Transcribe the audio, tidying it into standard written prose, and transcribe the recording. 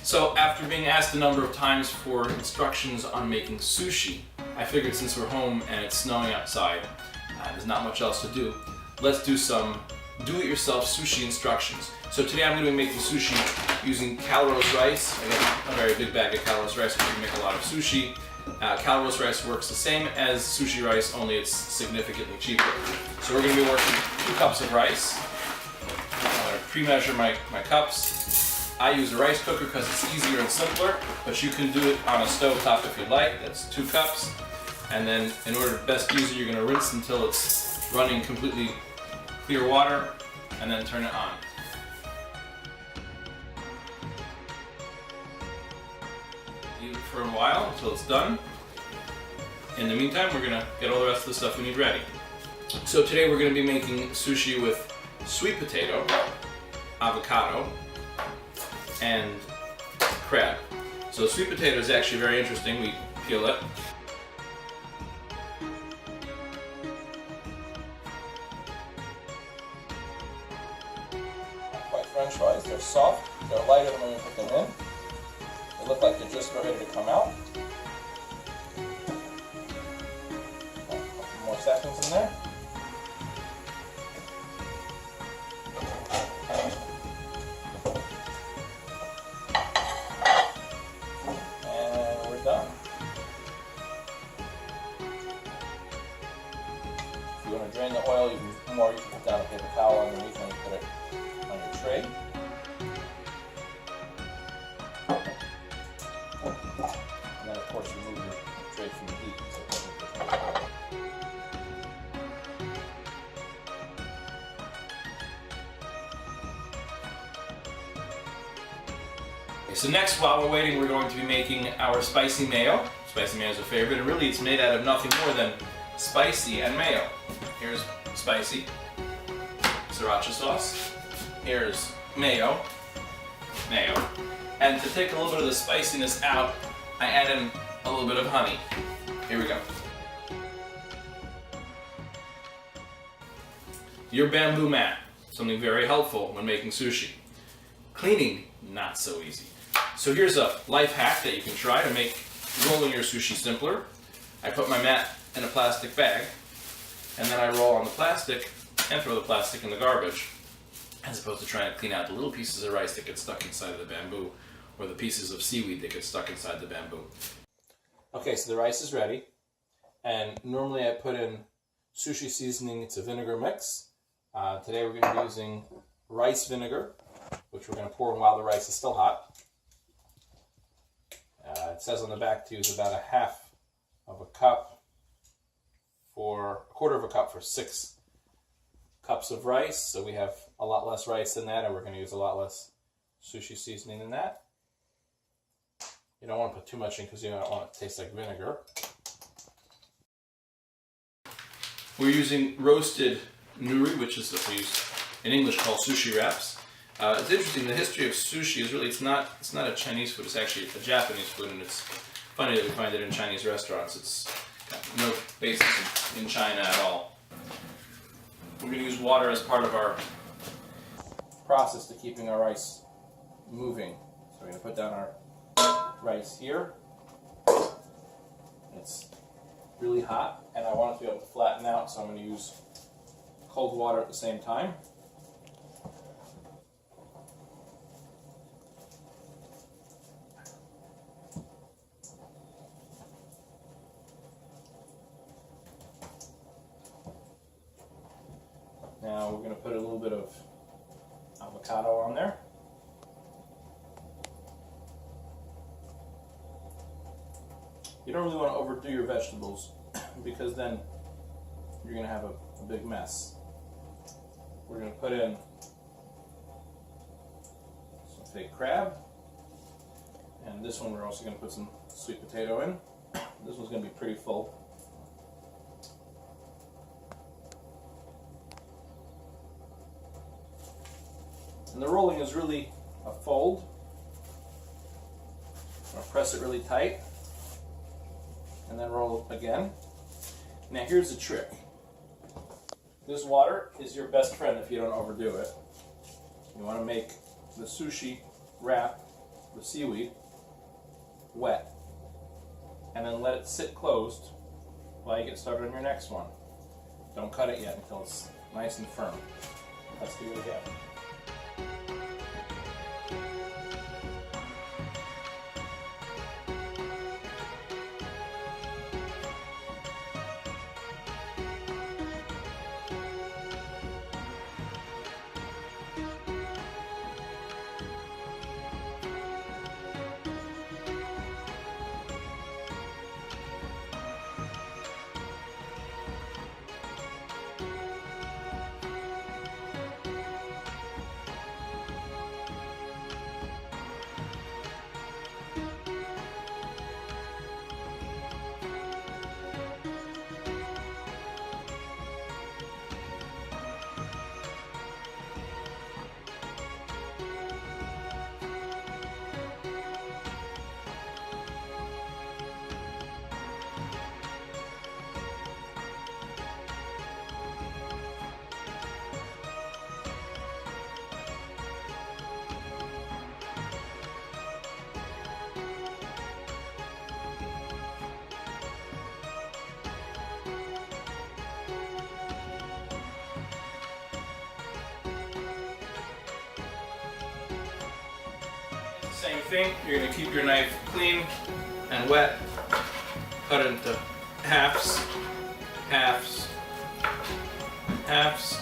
So after being asked a number of times for instructions on making sushi, I figured since we're home and it's snowing outside, there's not much else to do, let's do some do-it-yourself sushi instructions. So today I'm going to be making sushi using Calrose rice. I got a very big bag of Calrose rice, because you can make a lot of sushi. Calrose rice works the same as sushi rice, only it's significantly cheaper. So we're going to be working 2 cups of rice. I'm going to pre-measure my cups. I use a rice cooker because it's easier and simpler, but you can do it on a stovetop if you'd like. That's 2 cups. And then in order to best use it, you're going to rinse until it's running completely clear water, and then turn it on. Leave it for a while until it's done. In the meantime, we're going to get all the rest of the stuff we need ready. So today we're going to be making sushi with sweet potato, avocado, and crab. So sweet potato is actually very interesting. We peel it. Not quite French fries. They're soft. They're lighter than when we put them in. They look like they're just about ready to come out. A couple more seconds in there. If you want to drain the oil even more, you can put down a paper towel underneath when you put it on your tray. And then of course remove your tray from the heat so it doesn't get too much oil. Okay, so next, while we're waiting, we're going to be making our spicy mayo. Spicy mayo is a favorite, and really it's made out of nothing more than spicy and mayo. Here's spicy sriracha sauce. Here's mayo. And to take a little bit of the spiciness out, I add in a little bit of honey. Here we go. Your bamboo mat, something very helpful when making sushi. Cleaning, not so easy. So here's a life hack that you can try to make rolling your sushi simpler. I put my mat in a plastic bag, and then I roll on the plastic and throw the plastic in the garbage, as opposed to trying to clean out the little pieces of rice that get stuck inside of the bamboo, or the pieces of seaweed that get stuck inside the bamboo. Okay, so the rice is ready, and normally I put in sushi seasoning. It's a vinegar mix. Today we're going to be using rice vinegar, which we're going to pour in while the rice is still hot. It says on the back to use about a half of a cup for a quarter of a cup for 6 cups of rice. So we have a lot less rice than that, and we're going to use a lot less sushi seasoning than that. You don't want to put too much in because you don't want it to taste like vinegar. We're using roasted nori, which is what we use in English called sushi wraps. It's interesting, the history of sushi is really, it's not a Chinese food, it's actually a Japanese food, and it's funny that we find it in Chinese restaurants. It's got no basis in China at all. We're going to use water as part of our process to keeping our rice moving. So we're going to put down our rice here. It's really hot, and I want it to be able to flatten out, so I'm going to use cold water at the same time. Now we're going to put a little bit of avocado on there. You don't really want to overdo your vegetables because then you're going to have a big mess. We're going to put in some fake crab, and this one we're also going to put some sweet potato in. This one's going to be pretty full. And the rolling is really a fold. I'm going to press it really tight and then roll again. Now here's the trick. This water is your best friend if you don't overdo it. You want to make the sushi wrap the seaweed wet, and then let it sit closed while you get started on your next one. Don't cut it yet until it's nice and firm. Let's do it again. Same thing, you're going to keep your knife clean and wet, cut it into halves, halves, halves,